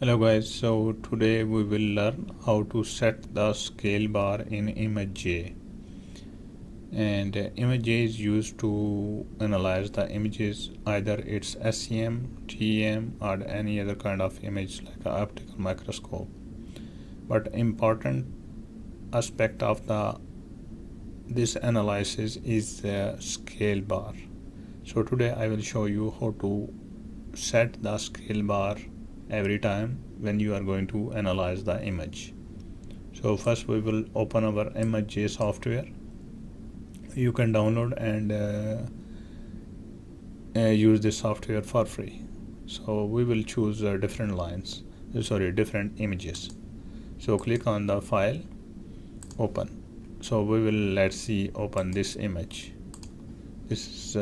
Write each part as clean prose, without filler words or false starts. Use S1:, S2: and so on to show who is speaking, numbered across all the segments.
S1: Hello guys, so today we will learn how to set the scale bar in ImageJ. And ImageJ is used to analyze the images, either it's SEM, TEM or any other kind of image like an optical microscope. But important aspect of this analysis is the scale bar. So today I will show you how to set the scale bar every time when you are going to analyze the image. So first we will open our ImageJ software. You can download and use this software for free. So we will choose different lines, different images. So click on the file, open. So we will, let's see, open this image. This is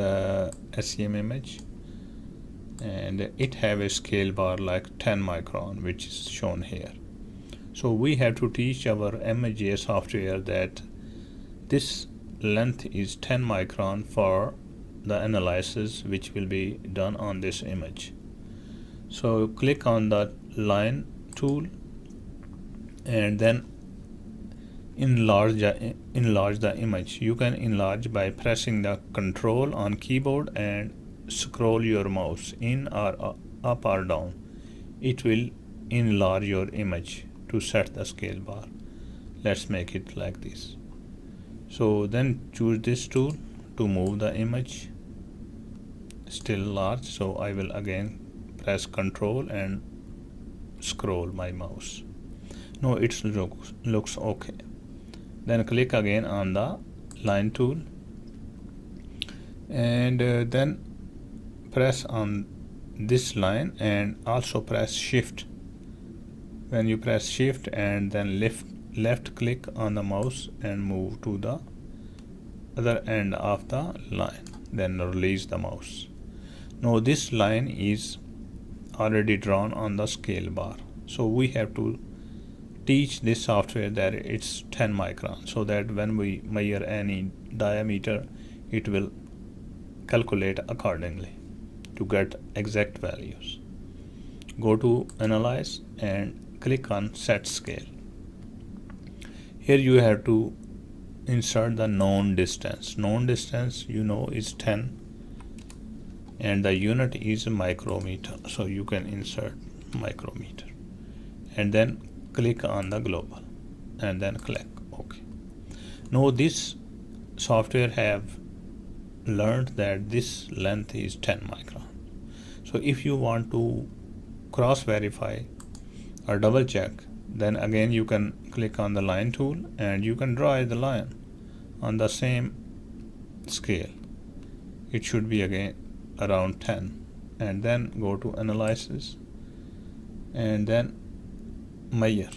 S1: SEM image, and it have a scale bar like 10 micron, which is shown here. So we have to teach our ImageJ software that this length is 10 micron for the analysis which will be done on this image. So click on the line tool and then enlarge the image. You can enlarge by pressing the control on keyboard and scroll your mouse in or up or down. It will enlarge your image to set the scale bar. Let's make it like this. So then choose this tool to move the image, still large. So I will again press control and scroll my mouse. No, it looks okay. Then click again on the line tool and then press on this line and also press shift. When you press shift and then left click on the mouse and move to the other end of the line, then release the mouse. Now this line is already drawn on the scale bar, so we have to teach this software that it's 10 micron, so that when we measure any diameter it will calculate accordingly to get exact values. Go to analyze and click on set scale. Here you have to insert the known distance. Known distance is 10 and the unit is micrometer, so you can insert micrometer and then click on the global and then click OK. Now this software have learned that this length is 10 micron. So if you want to cross verify or double check, then again you can click on the line tool and you can draw the line on the same scale. It should be again around 10 and then go to analysis and then measure.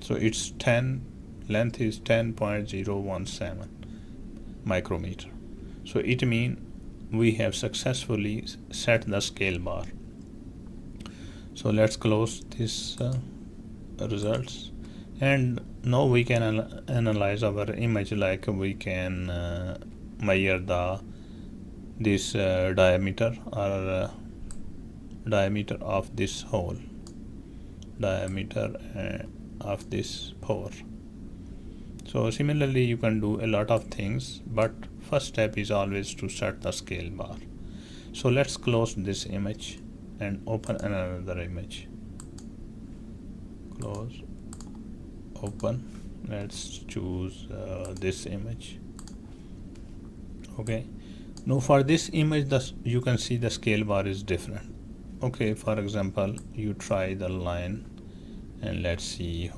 S1: So it's 10, length is 10.017 micrometer. So it means we have successfully set the scale bar. So let's close this results, and now we can analyze our image, like we can measure this diameter or diameter of this hole, diameter of this pore. So similarly you can do a lot of things, but first step is always to set the scale bar. So let's close this image and open another image. Close, open. Let's choose this image. Okay, now for this image you can see the scale bar is different. Okay, for example, you try the line and let's see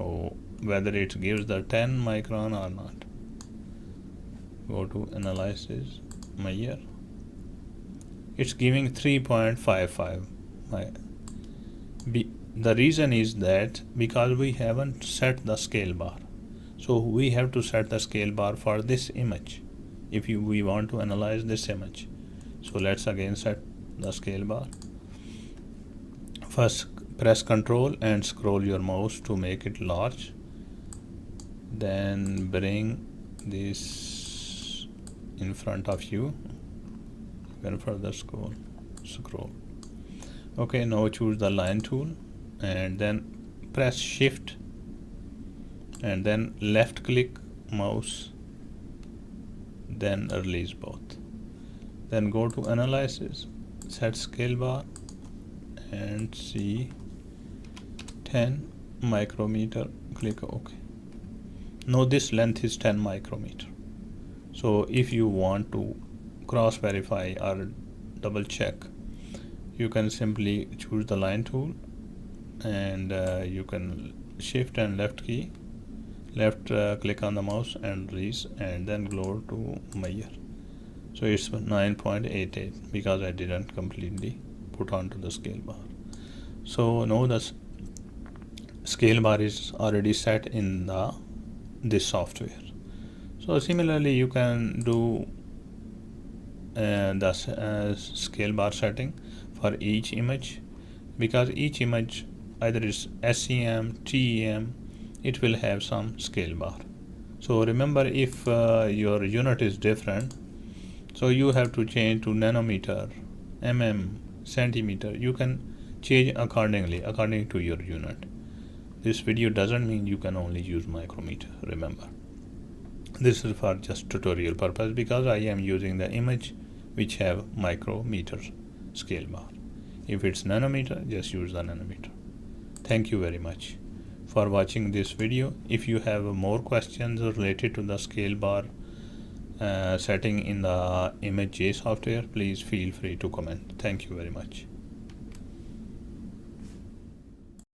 S1: whether it gives the 10 micron or not. Go to analysis, measure. It's giving 3.55. The reason is that because we haven't set the scale bar, so we have to set the scale bar for this image if we want to analyze this image. So let's again set the scale bar. First press control and scroll your mouse to make it large, then bring this in front of you, then further scroll. Okay, now choose the line tool and then press shift and then left click mouse, then release both. Then go to analysis, set scale bar and see 10 micrometer, click OK. Now this length is 10 micrometer. So if you want to cross verify or double check, you can simply choose the line tool and you can shift and left click on the mouse and release, and then go to measure. So it's 9.88 because I didn't completely put onto the scale bar. So now the scale bar is already set in this software. So similarly you can do the scale bar setting for each image, because each image either is SEM, TEM, it will have some scale bar. So remember, if your unit is different, so you have to change to nanometer, centimeter. You can change accordingly according to your unit. This video doesn't mean you can only use micrometer. Remember, this is for just tutorial purpose, because I am using the image which have micrometer scale bar. If it's nanometer, just use the nanometer. Thank you very much for watching this video. If you have more questions related to the scale bar setting in the ImageJ software, please feel free to comment. Thank you very much.